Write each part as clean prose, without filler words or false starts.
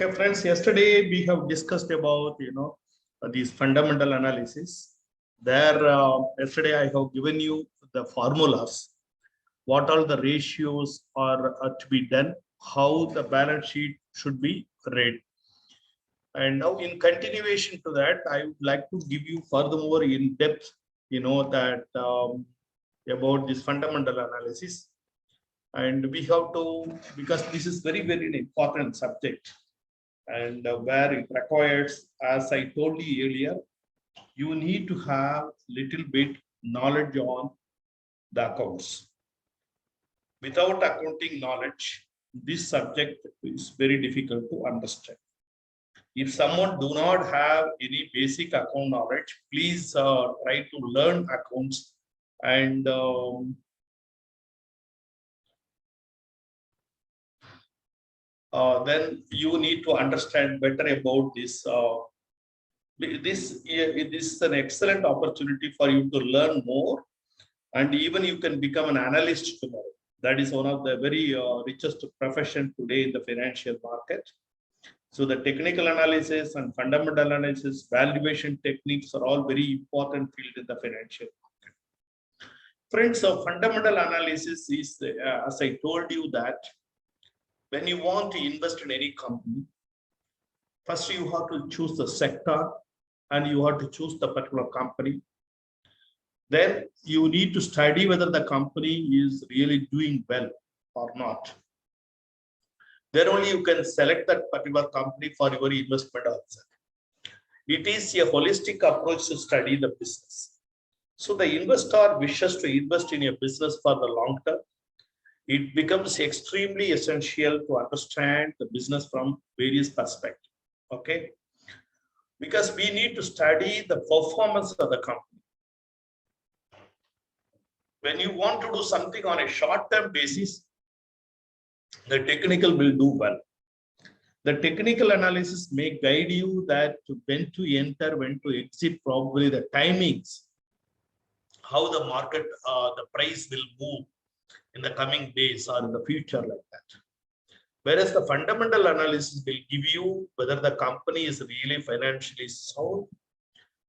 Okay, friends, yesterday we have discussed about, these fundamental analysis. There, yesterday I have given you the formulas, what all the ratios are to be done, how the balance sheet should be read. And now in continuation to that, I would like to give you furthermore in depth, that about this fundamental analysis. And we have to, because this is very, very important subject, and where it requires, as I told you earlier, you need to have little bit knowledge on the accounts. Without accounting knowledge, this subject is very difficult to understand. If someone do not have any basic account knowledge, please try to learn accounts, and then you need to understand better about this. This is an excellent opportunity for you to learn more, and even you can become an analyst tomorrow. That is one of the very richest profession today in the financial market. So the technical analysis and fundamental analysis, valuation techniques are all very important field in the financial market. Friends, so fundamental analysis is, as I told you, that when you want to invest in any company, first you have to choose the sector and you have to choose the particular company. Then you need to study whether the company is really doing well or not. Then only you can select that particular company for your investment also. It is a holistic approach to study the business. So the investor wishes to invest in a business for the long term. It becomes extremely essential to understand the business from various perspectives. Okay, because we need to study the performance of the company. When you want to do something on a short-term basis, the technical will do well. The technical analysis may guide you that when to enter, when to exit, probably the timings, how the market, the price will move in the coming days or in the future, like that. Whereas the fundamental analysis will give you whether the company is really financially sound,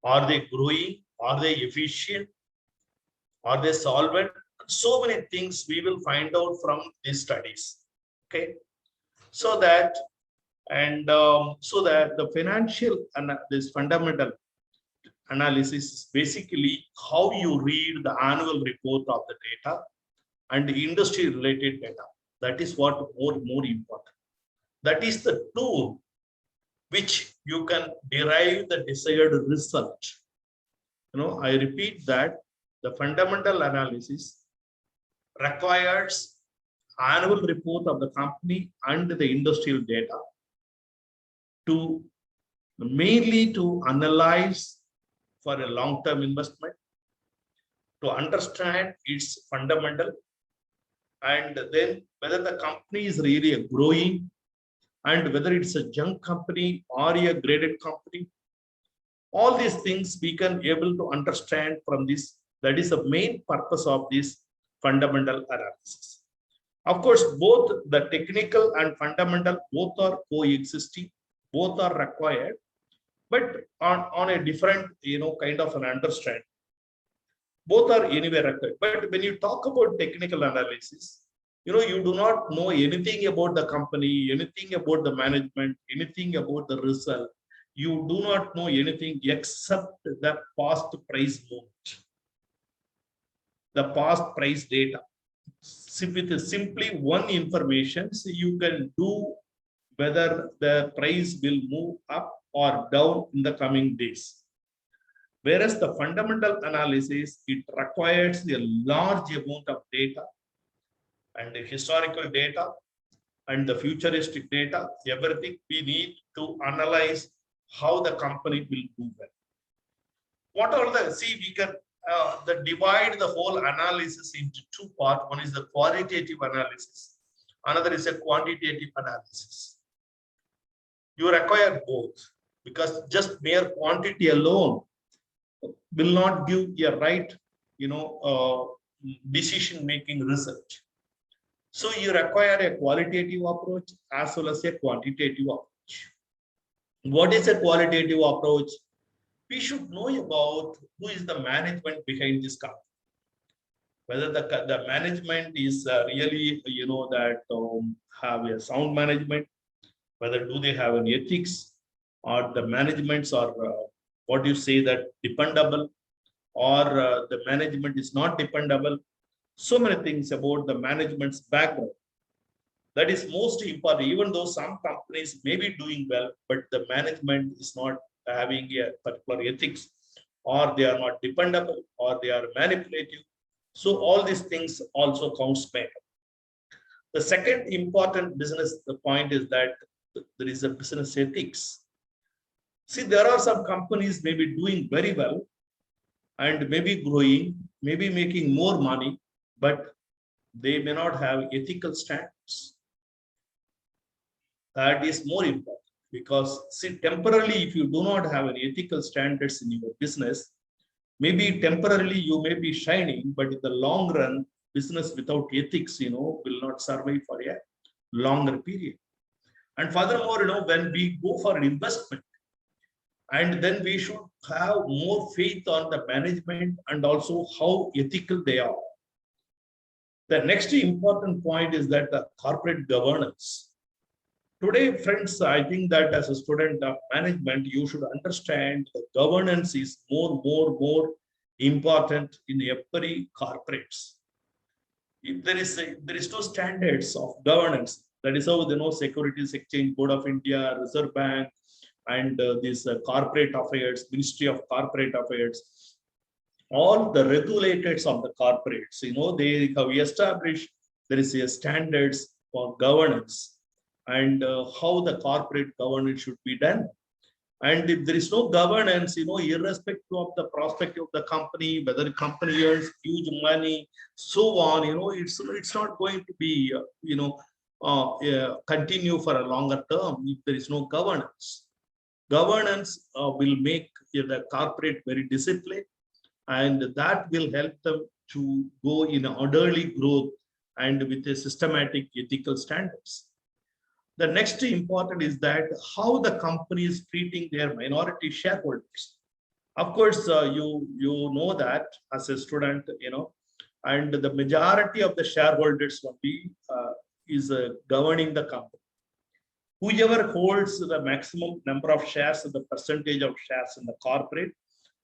are they growing, are they efficient, are they solvent? So many things we will find out from these studies. Okay, so that the financial and this fundamental analysis is basically how you read the annual report of the data and the industry related data. That is what more important. That is the tool which you can derive the desired result. I repeat that the fundamental analysis requires annual report of the company and the industrial data to mainly to analyze for a long-term investment, to understand its fundamental, and then whether the company is really a growing, and whether it's a junk company or a graded company. All these things we can able to understand from this. That is the main purpose of this fundamental analysis. Of course, both the technical and fundamental, both are coexisting, both are required, but on a different, kind of an understanding. Both are anyway required. But when you talk about technical analysis, you do not know anything about the company, anything about the management, anything about the result. You do not know anything except the past price movement, the past price data. With simply one information, so you can do whether the price will move up or down in the coming days. Whereas the fundamental analysis, it requires a large amount of data and the historical data and the futuristic data, everything we need to analyze how the company will do well. What are the, see, we can divide the whole analysis into two parts. One is the qualitative analysis, another is a quantitative analysis. You require both, because just mere quantity alone will not give a right, decision-making result. So you require a qualitative approach as well as a quantitative approach. What is a qualitative approach? We should know about who is the management behind this company. Whether the management is really, that have a sound management, whether do they have an ethics, or the managements are, what you say, that dependable, or the management is not dependable. So many things about the management's background. That is most important, even though some companies may be doing well, but the management is not having a particular ethics, or they are not dependable, or they are manipulative. So all these things also counts back. The second important business point is that there is a business ethics. See, there are some companies may be doing very well and maybe growing, maybe making more money, but they may not have ethical standards. That is more important, because see, temporarily, if you do not have any ethical standards in your business, maybe temporarily you may be shining, but in the long run, business without ethics, will not survive for a longer period. And furthermore, when we go for an investment, and then we should have more faith on the management and also how ethical they are. The next important point is that the corporate governance. Today, friends, I think that as a student of management, you should understand the governance is more important in every corporates. If there is no standards of governance, that is how Securities Exchange Board of India, Reserve Bank, and this corporate affairs, Ministry of Corporate Affairs, all the regulators of the corporates, they have established there is a standards for governance, and how the corporate governance should be done. And if there is no governance, irrespective of the prospect of the company, whether the company earns huge money, so on, it's not going to be, continue for a longer term if there is no governance. Governance will make the corporate very disciplined, and that will help them to go in orderly growth and with a systematic ethical standards. The next important is that how the company is treating their minority shareholders. Of course, you know that as a student, and the majority of the shareholders will be is governing the company. Whoever holds the maximum number of shares, the percentage of shares in the corporate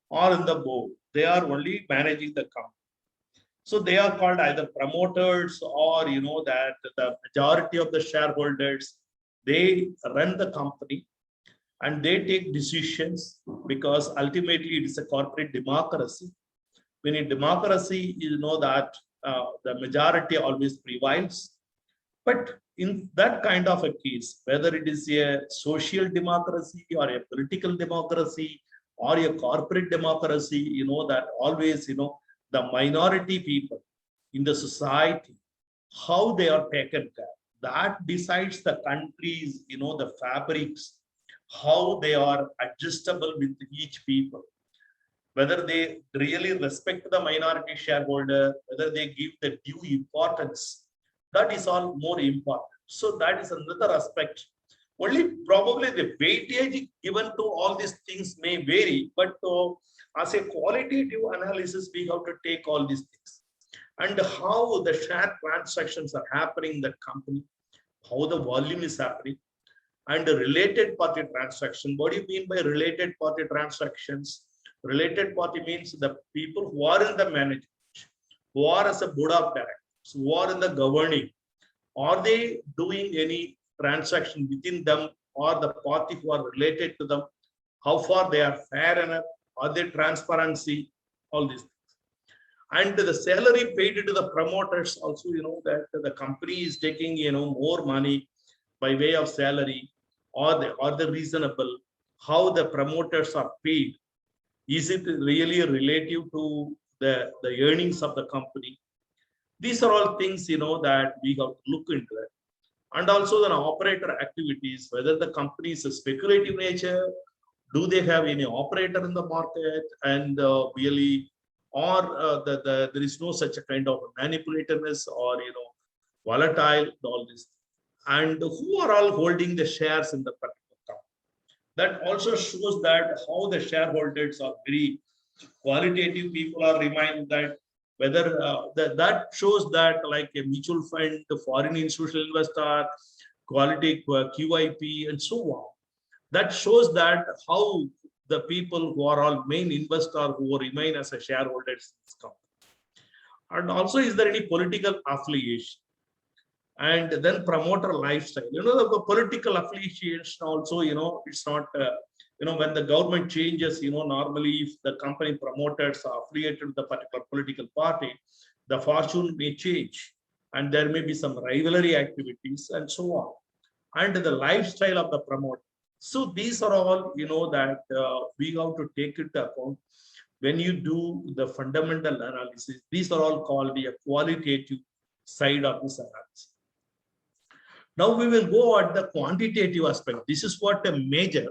or in the board, they are only managing the company. So they are called either promoters, or that the majority of the shareholders, they run the company and they take decisions, because ultimately it is a corporate democracy. When in democracy, that the majority always prevails. But in that kind of a case, whether it is a social democracy or a political democracy or a corporate democracy, that always, the minority people in the society, how they are taken care, that decides the countries, the fabrics, how they are adjustable with each people, whether they really respect the minority shareholder, whether they give the due importance. That is all more important. So that is another aspect. Only probably the weightage given to all these things may vary, but as a qualitative analysis, we have to take all these things. And how the share transactions are happening in the company, how the volume is happening, and the related party transaction. What do you mean by related party transactions? Related party means the people who are in the management, who are as a board of directors, who are in the governing. Are they doing any transaction within them, or the party who are related to them? How far they are fair enough? Are they transparency? All these things. And the salary paid to the promoters also, that the company is taking, more money by way of salary, or the reasonable, how the promoters are paid. Is it really relative to the earnings of the company? These are all things, that we have to look into it. And also the operator activities, whether the company is a speculative nature, do they have any operator in the market, and really, or there is no such a kind of manipulativeness, or volatile, all this. And who are all holding the shares in the particular company? That also shows that how the shareholders are very qualitative people are remind that whether that shows that like a mutual fund, the foreign institutional investor, quality QIP, and so on. That shows that how the people who are all main investor who remain as a shareholders in this company. And also, is there any political affiliation? And then promoter lifestyle. The political affiliation also, it's not, when the government changes, normally if the company promoters are affiliated to the particular political party, the fortune may change and there may be some rivalry activities and so on. And the lifestyle of the promoter. So these are all, that we have to take into account when you do the fundamental analysis. These are all called the qualitative side of this analysis. Now we will go at the quantitative aspect. This is what a major.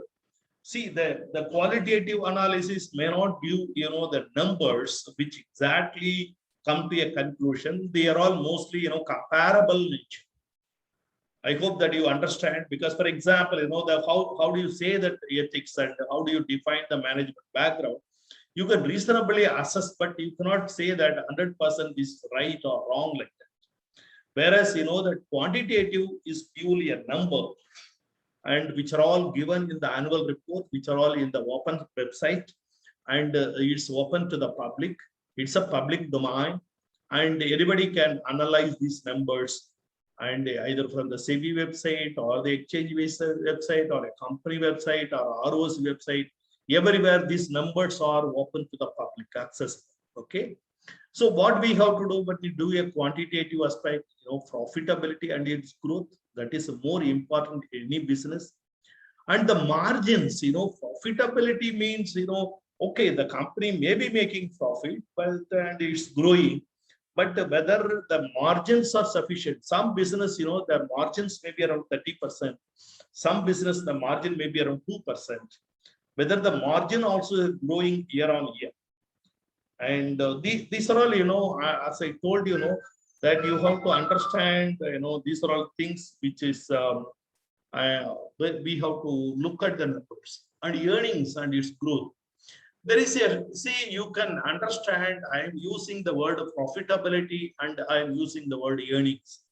See, the qualitative analysis may not give, the numbers which exactly come to a conclusion. They are all mostly, comparable nature. I hope that you understand, because for example, how do you say that ethics and how do you define the management background? You can reasonably assess, but you cannot say that 100% is right or wrong like that. Whereas, that quantitative is purely a number, and which are all given in the annual report, which are all in the open website, and it's open to the public. It's a public domain, and anybody can analyze these numbers, and either from the SEBI website or the exchange website or a company website or ROC website. Everywhere these numbers are open to the public access. Okay. So what we have to do when we do a quantitative aspect, profitability and its growth, that is more important in any business. And the margins, profitability means, okay, the company may be making profit, but and it's growing, but whether the margins are sufficient. Some business, the margins may be around 30%. Some business, the margin may be around 2%. Whether the margin also is growing year on year. And these are all, as I told you, that you have to understand, these are all things which is, we have to look at the numbers and earnings and its growth. There is see, you can understand, I am using the word profitability and I am using the word earnings.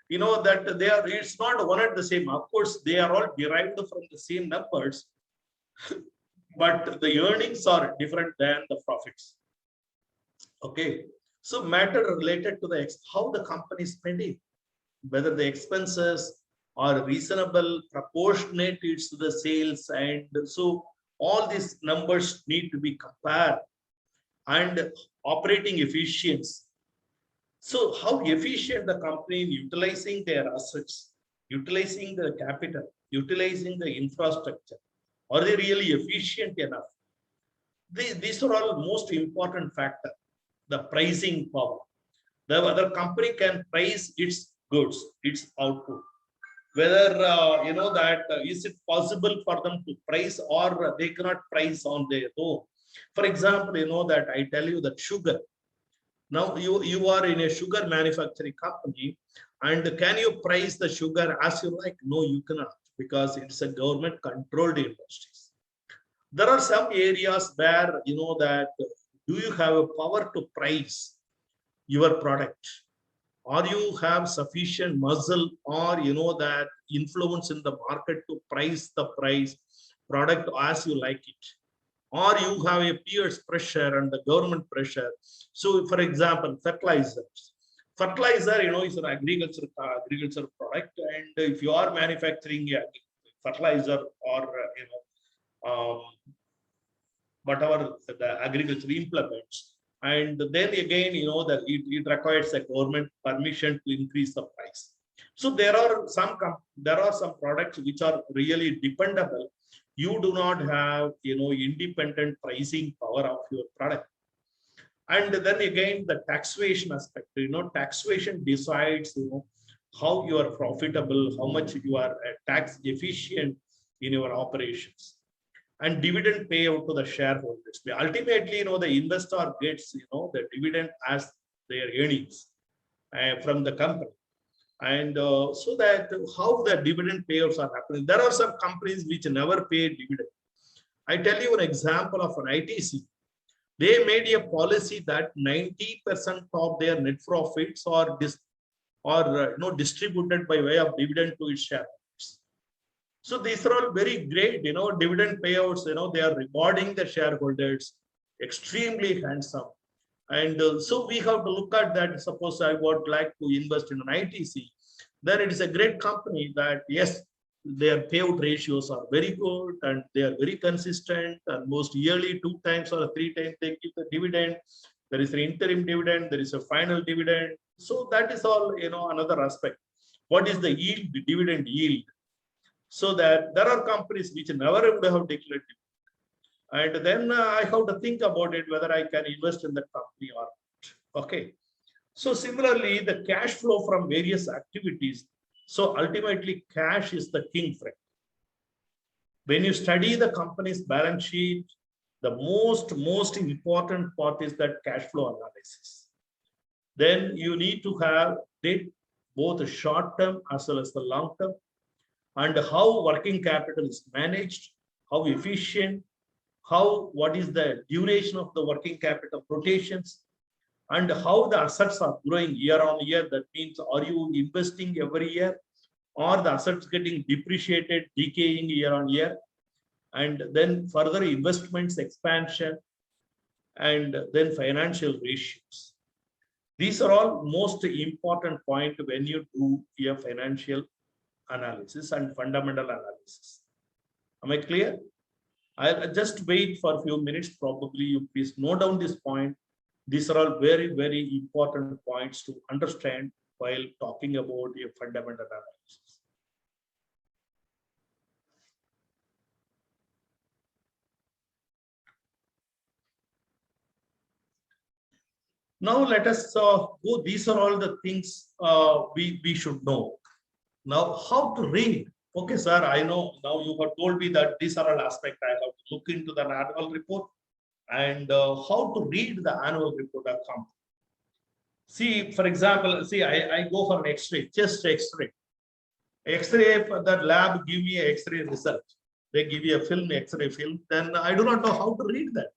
That they are, it's not one and the same. Of course, they are all derived from the same numbers, but the earnings are different than the profits. Okay, so matter related to the how the company is spending, whether the expenses are reasonable, proportionate to the sales, and so all these numbers need to be compared, and operating efficiency. So how efficient the company in utilizing their assets, utilizing the capital, utilizing the infrastructure. Are they really efficient enough? These are all most important factors. The pricing power. The other company can price its goods, its output. Whether is it possible for them to price or they cannot price on their own. For example, that I tell you that sugar. Now you are in a sugar manufacturing company, and can you price the sugar as you like? No, you cannot, because it's a government controlled industries. There are some areas where that do you have a power to price your product, or you have sufficient muscle or that influence in the market to price the product as you like it, or you have a peers pressure and the government pressure. So for example, fertilizer is an agriculture product, and if you are manufacturing a fertilizer or whatever the agriculture implements, and then again that it requires a government permission to increase the price. So there are some products which are really dependable. You do not have independent pricing power of your product. And then again the taxation aspect, taxation decides how you are profitable, how much you are tax efficient in your operations. And dividend payout to the shareholders. Ultimately, the investor gets, the dividend as their earnings from the company. And so that how the dividend payouts are happening. There are some companies which never pay dividend. I tell you an example of an ITC. They made a policy that 90% of their net profits are distributed by way of dividend to its shareholders. So these are all very great, dividend payouts. They are rewarding the shareholders, extremely handsome. And so we have to look at that. Suppose I would like to invest in an ITC, then it is a great company that, yes, their payout ratios are very good and they are very consistent. And most yearly, 2 times or 3 times, they give the dividend. There is an interim dividend, there is a final dividend. So that is all, another aspect. What is the yield, the dividend yield? So that there are companies which never would have declared dividend. And then I have to think about it, whether I can invest in that company or not. Okay. So similarly, the cash flow from various activities. So ultimately, cash is the king, friend. When you study the company's balance sheet, the most important part is that cash flow analysis. Then you need to have it both short term as well as the long term, and how working capital is managed, how efficient, what is the duration of the working capital rotations, and how the assets are growing year on year. That means, are you investing every year, or the assets getting depreciated, decaying year on year? And then further investments, expansion, and then financial ratios. These are all most important point when you do your financial analysis and fundamental analysis. Am I clear? I'll just wait for a few minutes. Probably you please note down this point. These are all very, very important points to understand while talking about a fundamental analysis. Now let us go. These are all the things we should know. Now, how to read? Okay, sir, I know now you have told me that these are all aspects I have to look into the annual report, and how to read the annual report of company. See, for example, see, I go for an X-ray, just X-ray. X-ray, that lab give me an X-ray result. They give you a film, X-ray film. Then I do not know how to read that.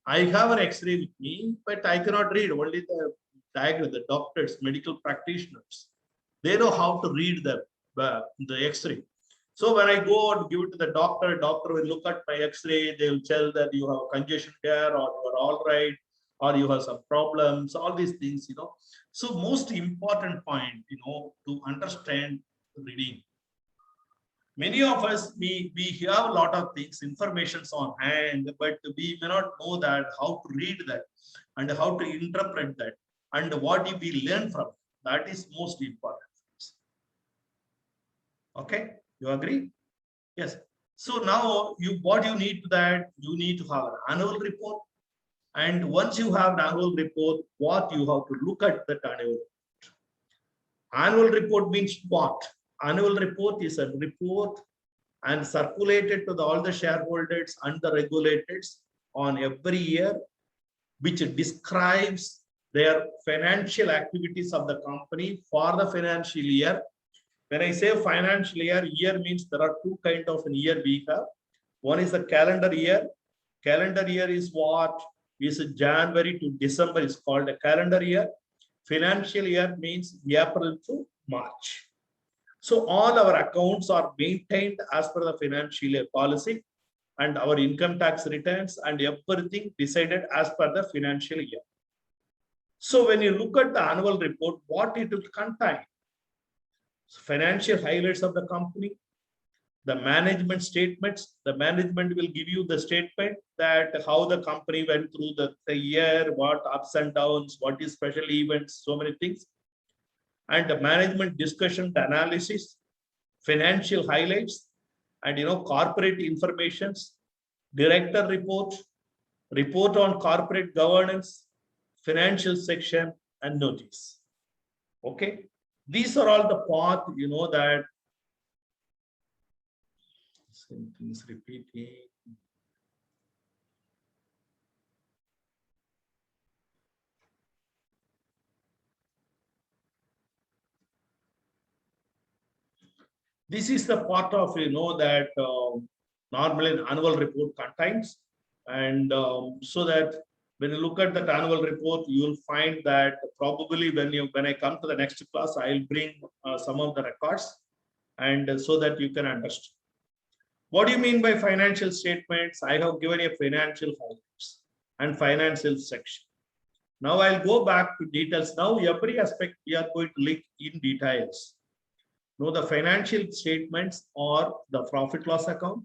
I have an X-ray with me, but I cannot read. Only the diagram, the doctors, medical practitioners, they know how to read the X-ray. So when I go and give it to the doctor will look at my X-ray. They will tell that you have congestion here, or you are all right, or you have some problems. All these things, So most important point, to understand reading. Many of us, we have a lot of things, informations on hand, but we may not know that how to read that and how to interpret that and what we learn from it. That is most important. Okay, you agree? Yes. So now what you need to that, you need to have an annual report. And once you have an annual report, what you have to look at that annual report. Annual report means what? Annual report is a report and circulated to all the shareholders and the regulators on every year, which describes their financial activities of the company for the financial year. When I say financial year, year means there are 2 kinds of a year we have. One is the calendar year. Calendar year is what is January to December is called a calendar year. Financial year means April to March. So all our accounts are maintained as per the financial year policy, and our income tax returns and everything decided as per the financial year. So when you look at the annual report, what it will contain? Financial highlights of the company, the management statements. The management will give you the statement that how the company went through the year, what ups and downs, what is special events, so many things. And the management discussion, the analysis, financial highlights, and corporate informations, director report, report on corporate governance, financial section, and notice. Okay, these are all the part that same things repeating. This is the part of, that normally an annual report contains. And so that when you look at that annual report, you will find that probably when I come to the next class, I'll bring some of the records, and so that you can understand. What do you mean by financial statements? I have given a financial highlights and financial section. Now I'll go back to details. Now every aspect we are going to look in details. Now the financial statements are the profit loss account,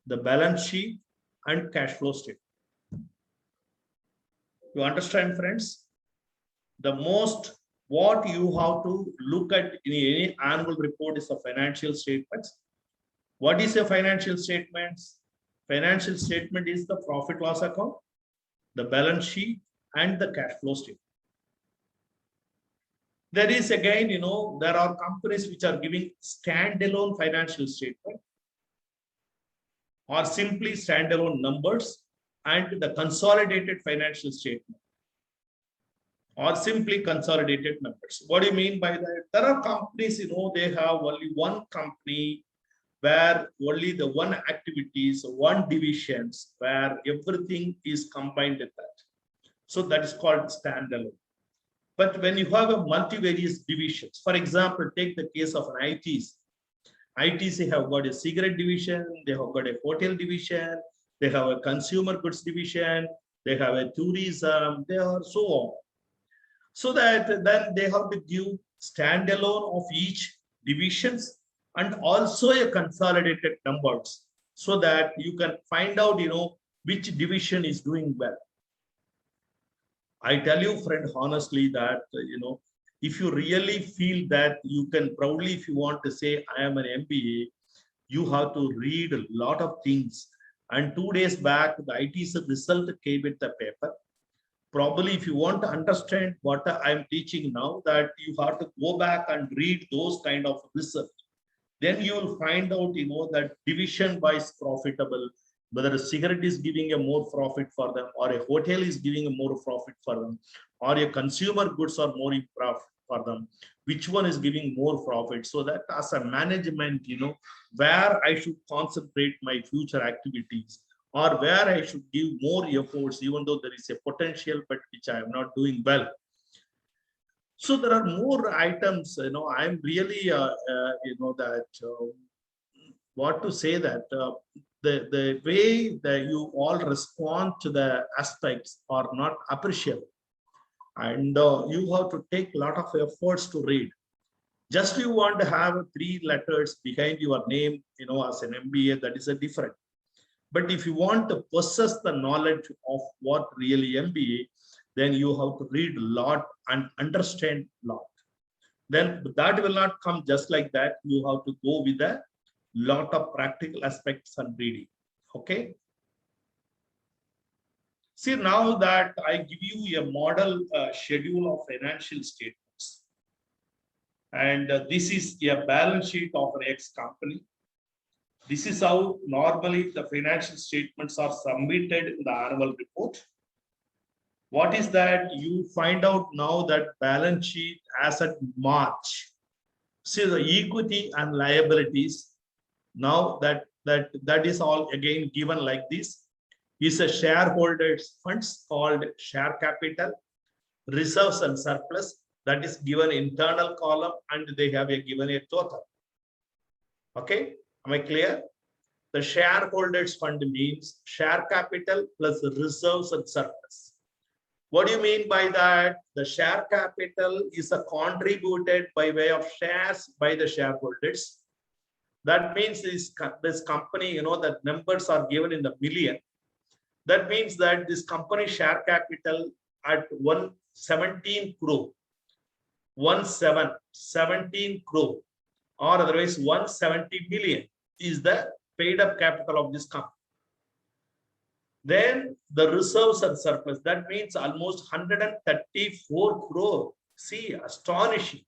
the balance sheet, and cash flow statement. You understand, friends? The most what you have to look at in any annual report is the financial statements. What is a financial statements? Financial statement is the profit loss account, the balance sheet, and the cash flow statement. There is again, there are companies which are giving standalone financial statement or simply standalone numbers, and the consolidated financial statement or simply consolidated numbers. What do you mean by that? There are companies, they have only one company where only the one activities, one divisions, where everything is combined with that. So that is called standalone. But when you have a multivarious divisions, for example, take the case of an ITC. ITC have got a cigarette division, they have got a hotel division, they have a consumer goods division, they have a tourism, they are so on. So that then they have to give standalone of each divisions and also a consolidated numbers, so that you can find out, which division is doing well. I tell you, friend, honestly, that, if you really feel that you can proudly, if you want to say, I am an MBA, you have to read a lot of things. And 2 days back, the IT's result came with the paper. Probably, if you want to understand what I'm teaching now, that you have to go back and read those kind of research. Then you will find out, that division-wise profitable, whether a cigarette is giving a more profit for them, or a hotel is giving a more profit for them, or a consumer goods are more profit for them, which one is giving more profit, so that as a management, where I should concentrate my future activities, or where I should give more efforts, even though there is a potential, but which I am not doing well. So there are more items, I'm really, what to say that the way that you all respond to the aspects are not appreciable. And you have to take a lot of efforts to read. Just you want to have 3 letters behind your name, as an MBA, that is a different. But if you want to possess the knowledge of what really MBA, then you have to read a lot and understand a lot. Then that will not come just like that. You have to go with a lot of practical aspects and reading. Okay. See, now that I give you a model schedule of financial statements, and this is a balance sheet of an X company. This is how normally the financial statements are submitted in the annual report. What is that? You find out now that balance sheet as at March. See the equity and liabilities. Now that is all again given like this. Is a shareholders funds called share capital, reserves and surplus, that is given internal column, and they have given a total. Okay, am I clear? The shareholders fund means share capital plus reserves and surplus. What do you mean by that? The share capital is contributed by way of shares by the shareholders. That means this company, that numbers are given in the million. That means that this company share capital at 117 crore, 17 crore, or otherwise 170 million is the paid up capital of this company. Then the reserves and surplus, that means almost 134 crore. See, astonishing.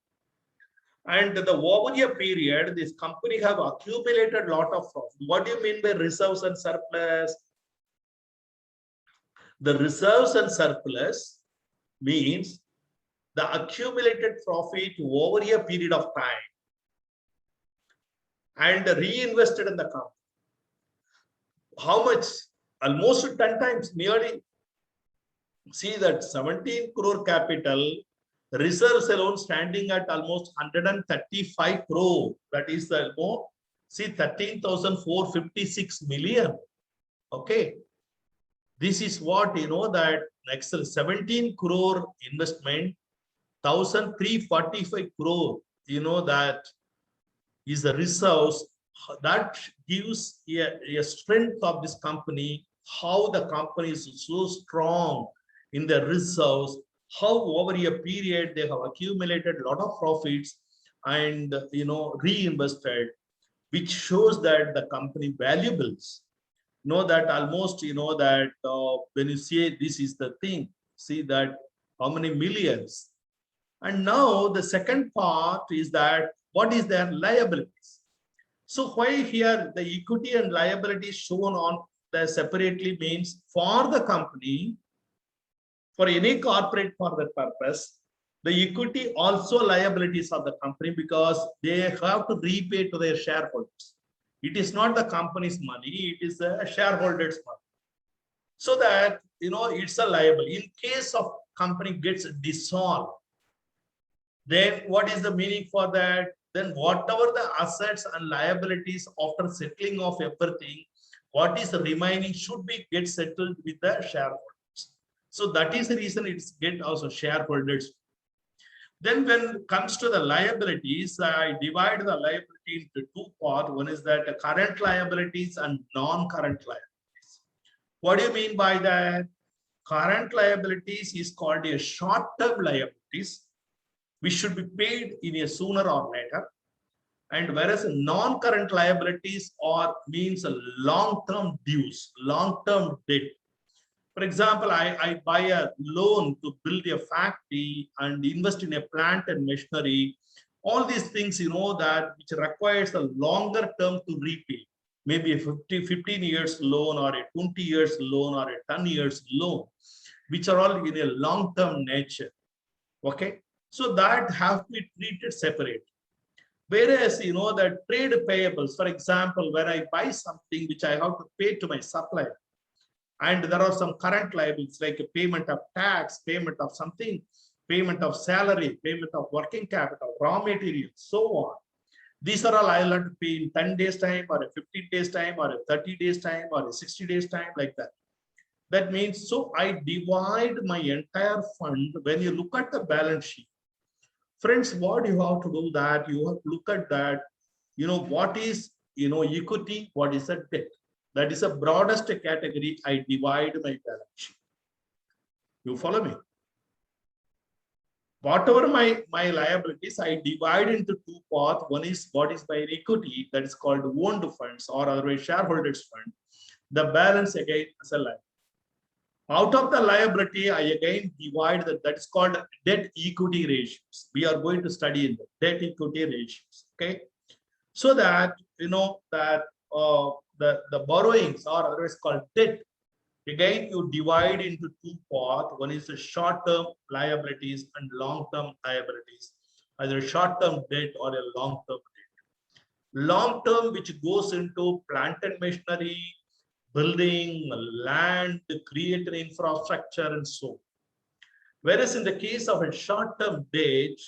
And the over a period, this company have accumulated a lot of profit. What do you mean by reserves and surplus? The reserves and surplus means the accumulated profit over a period of time. and reinvested in the company. How much? Almost 10 times, nearly. See that 17 crore capital, reserves alone standing at almost 135 crore. That is the more. See 13,456 million. Okay. This is what that next 17 crore investment, 1,345 crore. That is the reserves. That gives a strength of this company, how the company is so strong in the reserves, how over a period they have accumulated a lot of profits and reinvested, which shows that the company valuables. That almost that when you say this is the thing, see that how many millions. And now the second part is that what is their liabilities. So why here the equity and liability shown on the separately means for the company, for any corporate for that purpose, the equity also liabilities of the company because they have to repay to their shareholders. It is not the company's money, it is the shareholders' money. So that, it's a liable. In case of company gets dissolved, then what is the meaning for that? Then whatever the assets and liabilities after settling of everything, what is remaining should be get settled with the shareholders. So that is the reason it's get also shareholders. Then when it comes to the liabilities, I divide the liability into two parts. One is that current liabilities and non-current liabilities. What do you mean by that? Current liabilities is called a short-term liabilities, which should be paid in a sooner or later. And whereas non-current liabilities means a long-term dues, long-term debt. For example, I buy a loan to build a factory and invest in a plant and machinery. All these things, that which requires a longer term to repay. Maybe a 15 years loan or a 20 years loan or a 10 years loan, which are all in a long-term nature. Okay. So that have to be treated separate. Whereas, the trade payables, for example, where I buy something which I have to pay to my supplier, and there are some current liabilities like a payment of tax, payment of something, payment of salary, payment of working capital, raw materials, so on. These are all I'll have to pay in 10 days time or a 15 days time or a 30 days time or a 60 days time, like that. That means, so I divide my entire fund. When you look at the balance sheet, friends, what you have to do that, you have to look at that, what is, equity, what is a debt. That is a broadest category. I divide my balance sheet. You follow me? Whatever my liabilities, I divide into two parts. One is what is my equity, that is called owned funds or otherwise shareholders fund. The balance again as a liability. Out of the liability, I again divide that is called debt equity ratios. We are going to study in the debt equity ratios. Okay. So that, that the borrowings are otherwise called debt. Again, you divide into two parts. One is the short-term liabilities and long-term liabilities, either short-term debt or a long-term debt. Long-term, which goes into plant and machinery, building, land, created infrastructure, and so on. Whereas in the case of a short-term debt,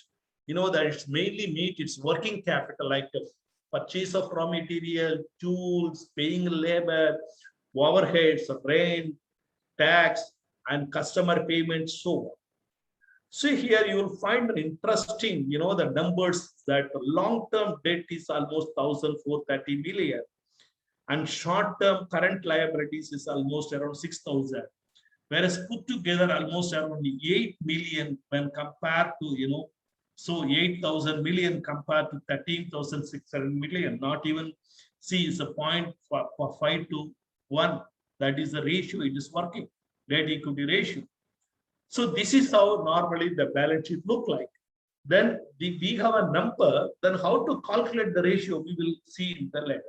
that it's mainly meet its working capital, like the purchase of raw material, tools, paying labor, overheads, rent, tax, and customer payments, so on. So here you will find interesting, the numbers that long-term debt is almost 1,430 million. And short-term current liabilities is almost around 6,000. Whereas put together almost around 8 million when compared to, so 8,000 million compared to 13,600 million, not even, see, it's a point for 5 to 1. That is the ratio it is working, debt equity ratio. So this is how normally the balance sheet look like. Then we have a number, then how to calculate the ratio, we will see in the later.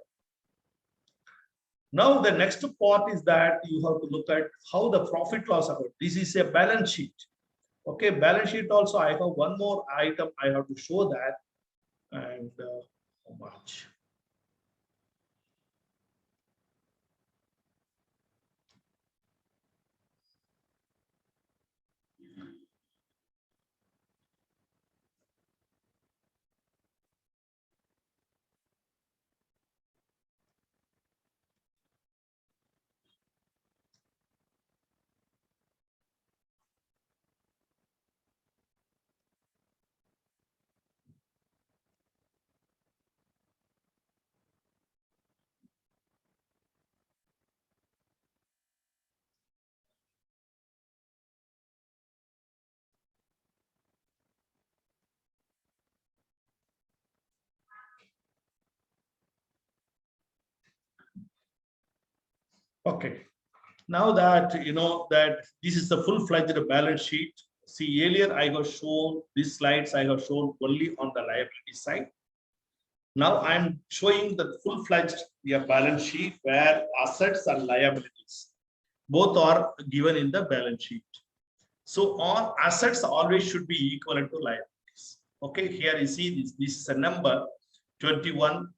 Now the next part is that you have to look at how the profit loss account. This is a balance sheet. Okay, balance sheet also, I have one more item I have to show that. And how much? Okay. Now that you know that this is the full-fledged balance sheet. See, earlier I have shown these slides, I have shown only on the liability side. Now I'm showing the full-fledged balance sheet where assets and liabilities both are given in the balance sheet. So all assets always should be equivalent to liabilities. Okay, here you see this. This is a number 21.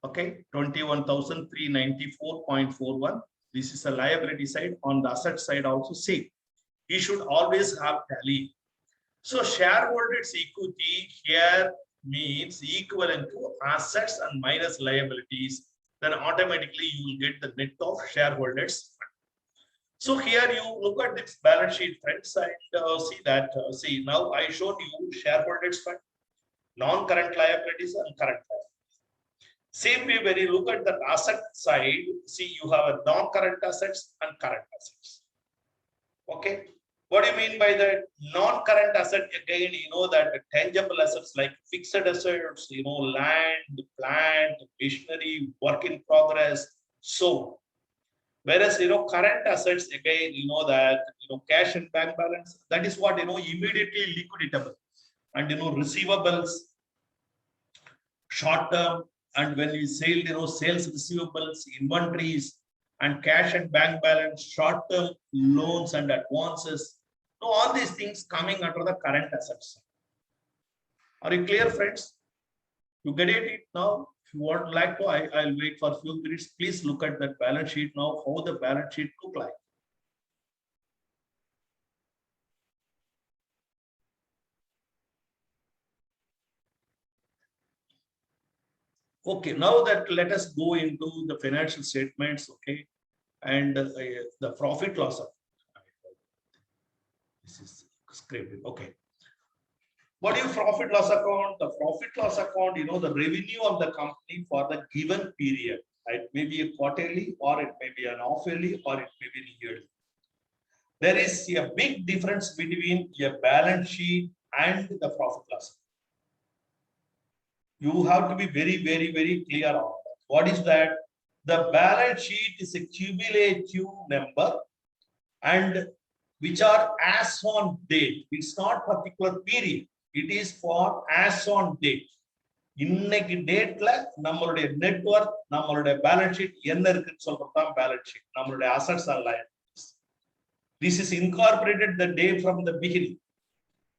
Okay, 21,394.41. This is a liability side. On the asset side also same. You should always have tally. So shareholders equity here means equivalent to assets and minus liabilities. Then automatically you will get the net of shareholders. So here you look at this balance sheet, friends, and see that. See, now I showed you shareholders fund, non-current liabilities and current liabilities. Same way, when you look at the asset side, see you have a non-current assets and current assets. Okay. What do you mean by that? Non-current asset, again, you know that the tangible assets like fixed assets, you know, land, plant, machinery, work in progress, so. Whereas, you know, current assets, again, you know that, you know, cash and bank balance, that is what, you know, immediately liquidatable. And, you know, receivables, short term, and when we sell, you know, sales receivables, inventories, and cash and bank balance, short term loans and advances. So all these things coming under the current assets. Are you clear, friends? You get it now? If you would like to, I'll wait for a few minutes. Please look at that balance sheet now, how the balance sheet look like. Okay, now that let us go into the financial statements, okay, and the profit loss. This is scripted, okay. What is profit loss account? The profit loss account, you know, the revenue of the company for the given period. It may be a quarterly, or it may be an half-yearly, or it may be a yearly. There is a big difference between a balance sheet and the profit loss. You have to be very, very, very clear on that. What is that? The balance sheet is a cumulative number, and which are as on date. It's not particular period. It is for as on date. இன்னைக்கு டேட்ல நம்மளுடைய network, நம்மளுடைய balance sheet என்ன இருக்குன்னு சொல்றதுதான் balance sheet. நம்மளுடைய assets and liabilities. This is incorporated the day from the beginning.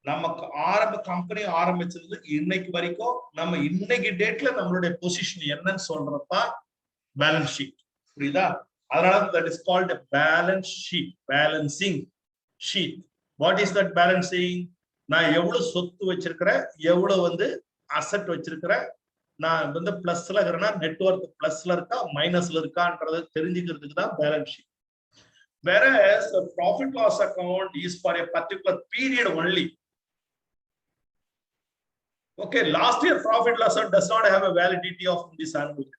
நமக்கு company ஆரம்பிச்சது இன்னைக்கு வரைக்கும் நம்ம இன்னைக்கு டேட்ல நம்மளுடைய பொசிஷன் என்னன்னு சொல்றதுதான் பேலன்ஸ் ஷீட். புரியுதா? அதனால that is called a balance sheet, balancing sheet. What is that balancing? நான் எவ்வளவு சொத்து வச்சிருக்கிறேன், எவ்வளவு வந்து அசெட் வச்சிருக்கிறேன், நான் வந்து பிளஸ்ல இருக்கிறேன்னா நெட்வொர்க் பிளஸ்ல இருக்கா மைனஸ்ல இருக்கான்றதை தெரிஞ்சுக்கிறதுக்கு தான் balance sheet. Whereas the profit loss account is for a particular period only. Okay, last year profit loss does not have a validity of this annual.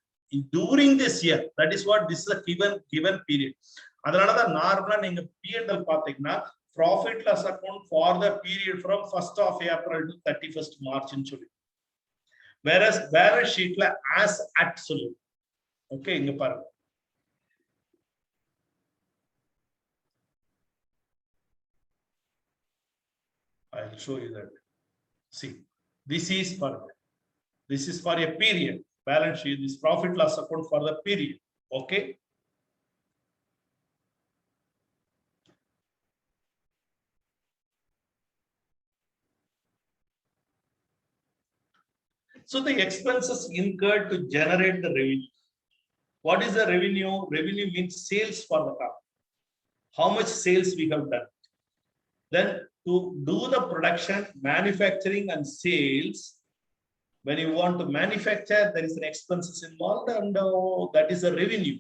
During this year, that is what this is a given period. அதனாலதான் நார்மலா நீங்க P&L பாத்தீங்கன்னா profit loss account for the period from 1st of April to 31st March ன்னு சொல்லி. Whereas balance sheetல as at சொல்லு. Okay, இங்க பாருங்க. I'll show you that. See, this is for a period. Balance sheet, this profit loss account for the period. Okay. So the expenses incurred to generate the revenue. What is the revenue? Revenue means sales for the company. How much sales we have done. Then to do the production, manufacturing and sales, when you want to manufacture, there is an expenses involved, and that is a revenue.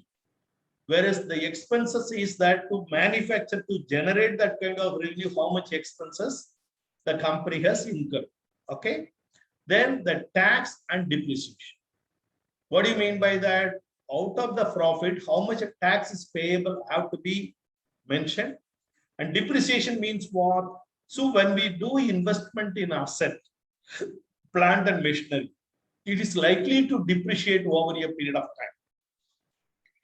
Whereas the expenses is that to manufacture, to generate that kind of revenue, how much expenses the company has incurred. Okay. Then the tax and depreciation. What do you mean by that? Out of the profit, how much tax is payable have to be mentioned. And depreciation means what? So when we do investment in asset, plant and machinery, it is likely to depreciate over a period of time.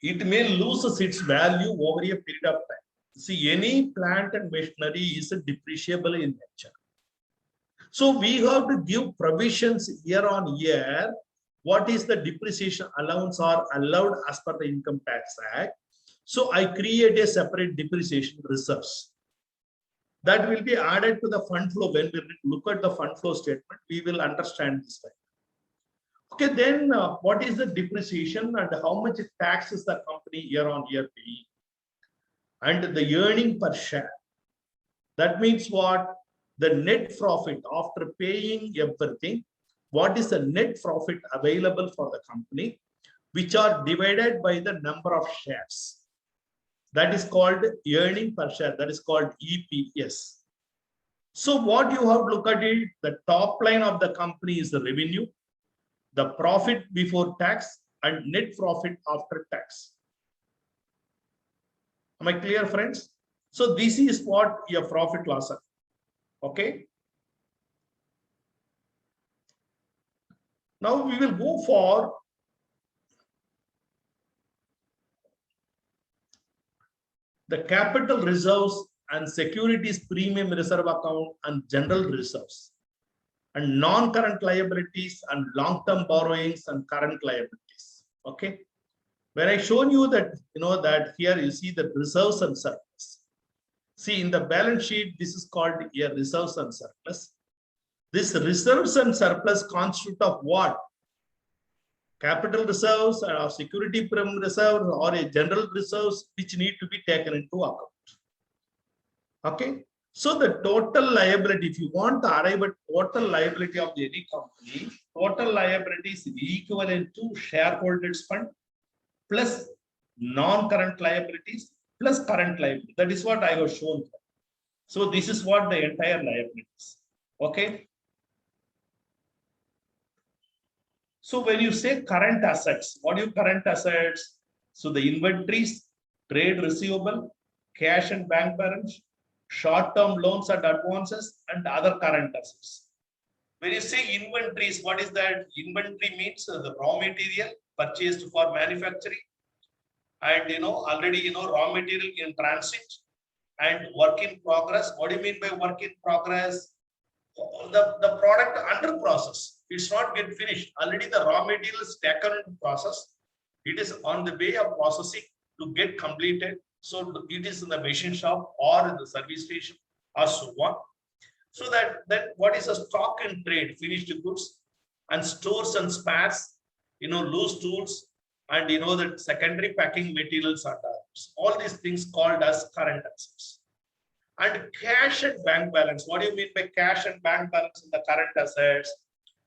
it may lose its value over a period of time. See, any plant and machinery is depreciable in nature. So we have to give provisions year on year. What is the depreciation allowance or allowed as per the Income Tax Act? So I create a separate depreciation reserves. That will be added to the fund flow. When we look at the fund flow statement, we will understand this fact. Okay, then what is the depreciation and how much tax is the company year on year paying? And the earning per share. That means what? The net profit after paying everything. What is the net profit available for the company, which are divided by the number of shares? That is called earning per share. That is called EPS. So what you have to look at it, the top line of the company is the revenue, the profit before tax, and net profit after tax. Am I clear, friends? So this is what your profit loss account. Okay. Now we will go for the capital reserves and securities premium reserve account and general reserves and non-current liabilities and long-term borrowings and current liabilities. Okay. When I shown you that, that here you see the reserves and surplus. See, in the balance sheet, this is called a reserves and surplus. This reserves and surplus constitute of what? Capital reserves or security premium reserves or a general reserves which need to be taken into account. Okay. So the total liability, if you want to arrive at total liability of any company, total liability is equivalent to shareholders fund plus non-current liabilities plus current liability. That is what I was shown. So this is what the entire liability is. Okay. So when you say current assets, what are your current assets? So the inventories, trade receivable, cash and bank balance, short-term loans and advances, and other current assets. When you say inventories, what is that? Inventory means the raw material purchased for manufacturing, and already raw material in transit and work in progress. What do you mean by work in progress? The product under process. It's not get finished. Already the raw material is taken into process. It is on the way of processing to get completed. So it is in the machine shop or in the service station or so on. So that what is a stock and trade, finished goods and stores and spares, loose tools, and that secondary packing materials are all these things called as current assets. And cash and bank balance. What do you mean by cash and bank balance in the current assets?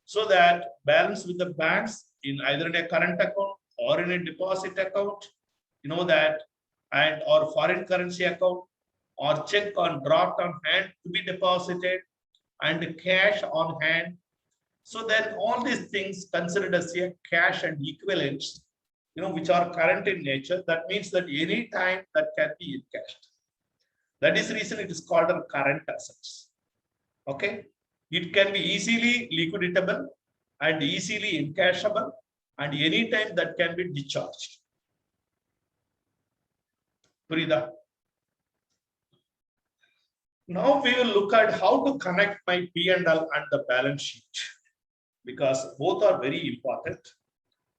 So that balance with the banks in either in a current account or in a deposit account, that, and or foreign currency account or check on draft on hand to be deposited and cash on hand. So then all these things considered as a cash and equivalents, which are current in nature. That means that any time that can be encashed. That is the reason it is called a current assets. Okay. It can be easily liquidatable and easily encashable and anytime that can be discharged. Prida. Now we will look at how to connect my P&L and the balance sheet, because both are very important.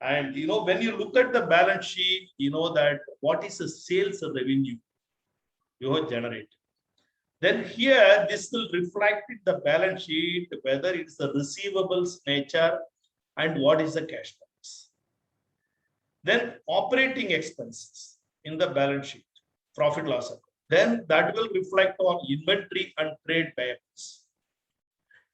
And when you look at the balance sheet, that what is the sales revenue you have generated. Then here, this will reflect in the balance sheet, whether it's the receivables nature and what is the cash balance. Then operating expenses in the balance sheet, profit loss account. Then that will reflect on inventory and trade payables.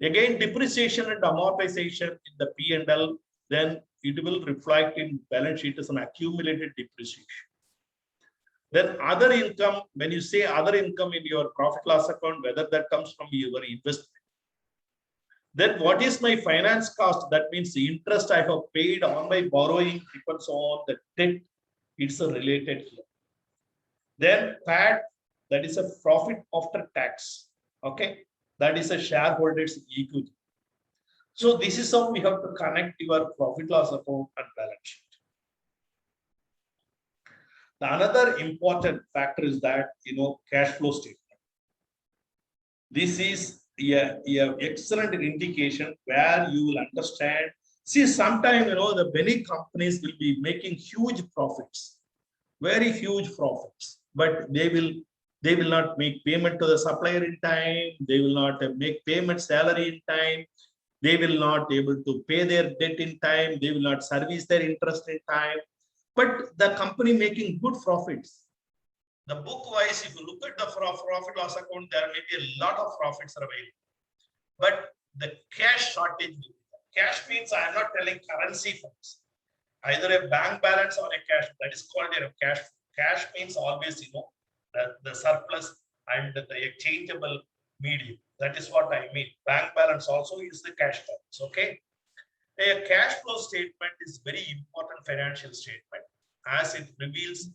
Again, depreciation and amortization in the P&L, then it will reflect in balance sheet as an accumulated depreciation. Then other income, when you say other income in your profit loss account, whether that comes from your investment. Then what is my finance cost? That means the interest I have paid on my borrowing depends on the debt. It's related here. Then PAT, that is a profit after tax. Okay, that is a shareholders' equity. So this is how we have to connect your profit loss account and balance sheet. The another important factor is that, cash flow statement. This is a excellent indication where you will understand. See, sometimes, the many companies will be making huge profits, very huge profits, but they will not make payment to the supplier in time. They will not make payment salary in time. They will not able to pay their debt in time. They will not service their interest in time. But the company making good profits. The book wise, if you look at the profit loss account, there may be a lot of profits are available. But the cash shortage, cash means I am not telling currency funds, either a bank balance or a cash, that is called a cash. Cash means always, the surplus and the exchangeable medium. That is what I mean. Bank balance also is the cash balance. Okay. A cash flow statement is very important financial statement as it reveals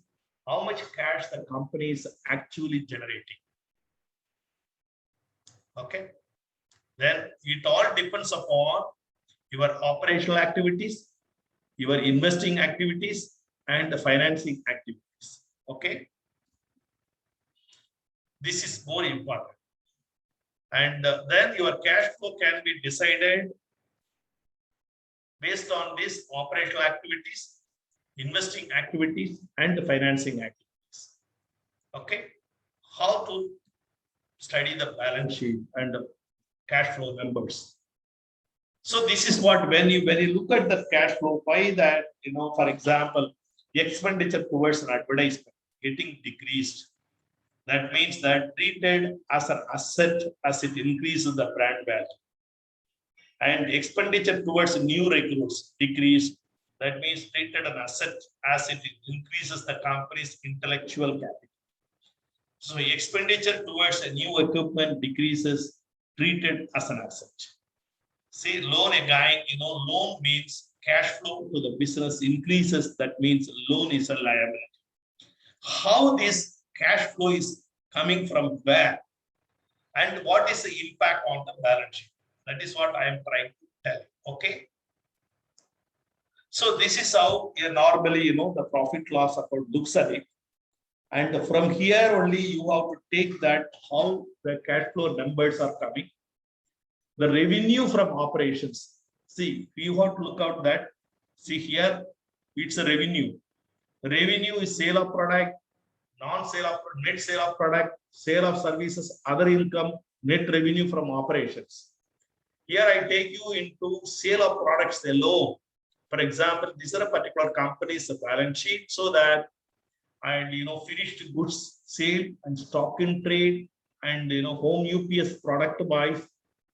how much cash the company is actually generating. Okay. Then it all depends upon your operational activities, your investing activities, and the financing activities. Okay. This is more important. And then your cash flow can be decided based on these operational activities, investing activities, and the financing activities. Okay. How to study the balance sheet and the cash flow numbers. So this is what, when you look at the cash flow, why that, for example, the expenditure towards an advertisement getting decreased. That means that treated as an asset as it increases the brand value. And expenditure towards new recruits decreased. That means treated an asset as it increases the company's intellectual capital. So expenditure towards a new equipment decreases, treated as an asset. See, loan again, loan means cash flow to the business increases. That means loan is a liability. How this cash flow is coming from where and what is the impact on the balance sheet? That is what I am trying to tell you. Okay. So this is how normally, the profit loss account looks at it. And from here only you have to take that how the cash flow numbers are coming. The revenue from operations. See, you have to look out that. See here, it's a revenue. Revenue is sale of product, non-sale of net sale of product, sale of services, other income, net revenue from operations. Here I take you into sale of products alone. For example, these are a particular company's balance sheet, so that and finished goods sale and stock in trade and home UPS product buys.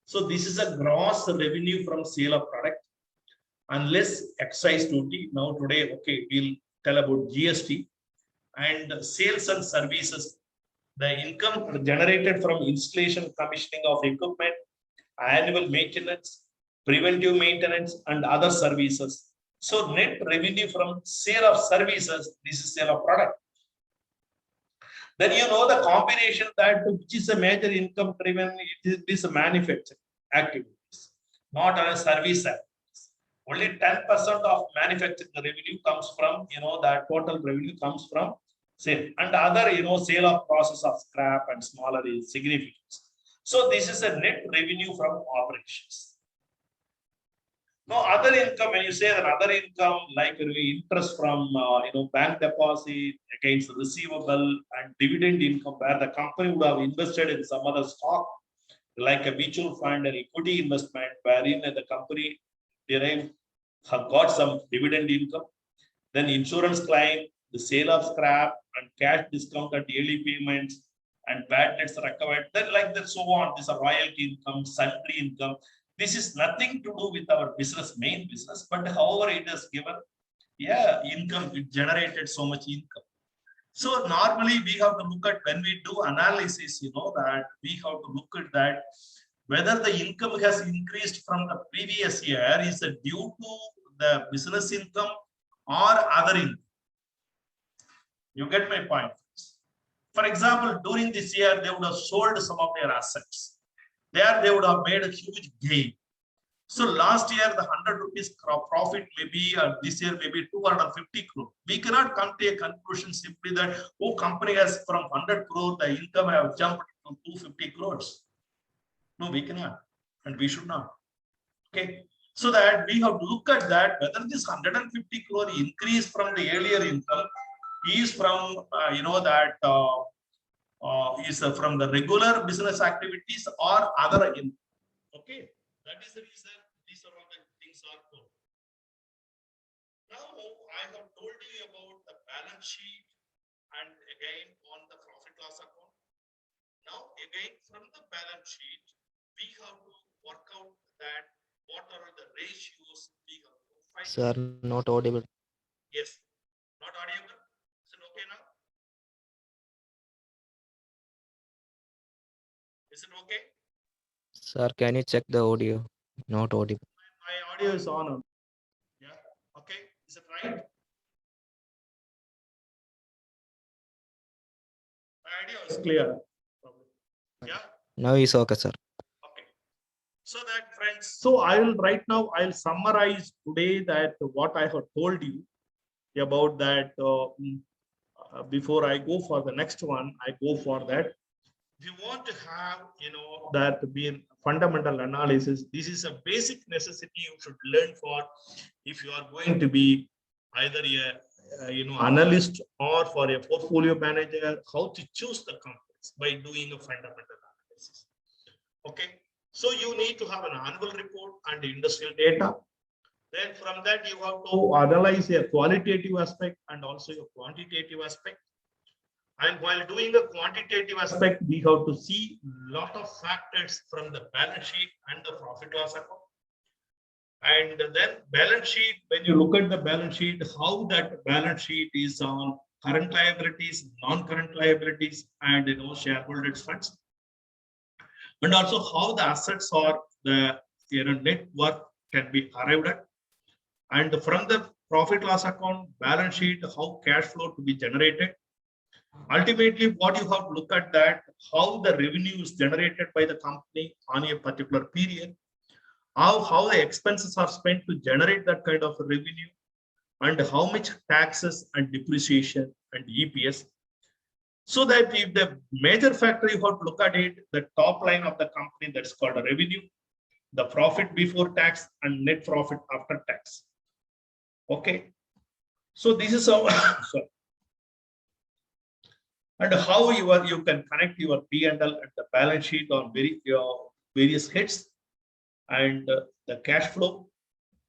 So this is a gross revenue from sale of product, unless excise duty. Now today, okay, we'll tell about GST and sales and services. The income generated from installation, commissioning of equipment, annual maintenance, preventive maintenance, and other services. So net revenue from sale of services, this is sale of product. Then the combination that which is a major income driven, it is a manufacturing activities, not a service activities. Only 10% of manufacturing revenue comes from, that total revenue comes from sale, and other, sale of process of scrap and smaller is significant. So this is a net revenue from operations. No other income, when you say that other income, like interest from bank deposit against receivable and dividend income, where the company would have invested in some other stock, like a mutual fund or equity investment, wherein the company have got some dividend income. Then insurance claim, the sale of scrap and cash discount at yearly payments and bad debts recovered. Then like that, so on. These are royalty income, sundry income. This is nothing to do with our business, main business, but however it has given, income, it generated so much income. So normally we have to look at, when we do analysis, that we have to look at that, whether the income has increased from the previous year is due to the business income or other income. You get my point. For example, during this year, they would have sold some of their assets. There they would have made a huge gain. So last year, the 100 rupees profit may be, this year maybe 250 crore. We cannot come to a conclusion simply that, oh, company has from 100 crore, the income have jumped to 250 crores. No, we cannot, and we should not. Okay. So that we have to look at that, whether this 150 crore increase from the earlier income is from, from the regular business activities or other income. Okay. That is the reason these are all the things are told. Now I have told you about the balance sheet and again on the profit loss account. Now again from the balance sheet, we have to work out that what are the ratios we have to find. Sir, not audible. Yes, not audible. Is it okay now? Is it okay? Sir, can you check the audio? Not audible. My audio is on. Yeah. Okay. Is it right? My audio is clear. Yeah. Now is okay, sir. Okay. So that friends, so I will right now, I'll summarize today that what I have told you about that. Before I go for the next one, I go for that. We want to have, that be fundamental analysis. This is a basic necessity you should learn for if you are going to be either a analyst or for a portfolio manager, how to choose the companies by doing a fundamental analysis. Okay. So you need to have an annual report and industrial data. Then from that, you have to analyze a qualitative aspect and also a quantitative aspect. And while doing the quantitative aspect, we have to see a lot of factors from the balance sheet and the profit loss account. And then balance sheet, when you look at the balance sheet, how that balance sheet is on current liabilities, non-current liabilities, and shareholders funds. And also how the assets or the net worth can be arrived at. And from the profit loss account, balance sheet, how cash flow to be generated. Ultimately, what you have to look at that, how the revenue is generated by the company on a particular period, how the expenses are spent to generate that kind of revenue, and how much taxes and depreciation and EPS. So that if the major factor you have to look at it, the top line of the company, that's called a revenue, the profit before tax and net profit after tax. Okay. So this is how, sorry. And how you can connect your P&L and the balance sheet on various hits and the cash flow,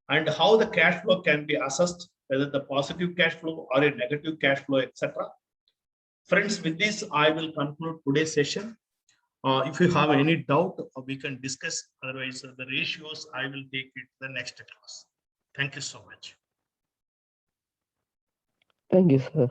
and how the cash flow can be assessed, whether the positive cash flow or a negative cash flow, etc. Friends, with this, I will conclude today's session. If you have any doubt, we can discuss. Otherwise, the ratios, I will take it the next class. Thank you so much. Thank you, sir.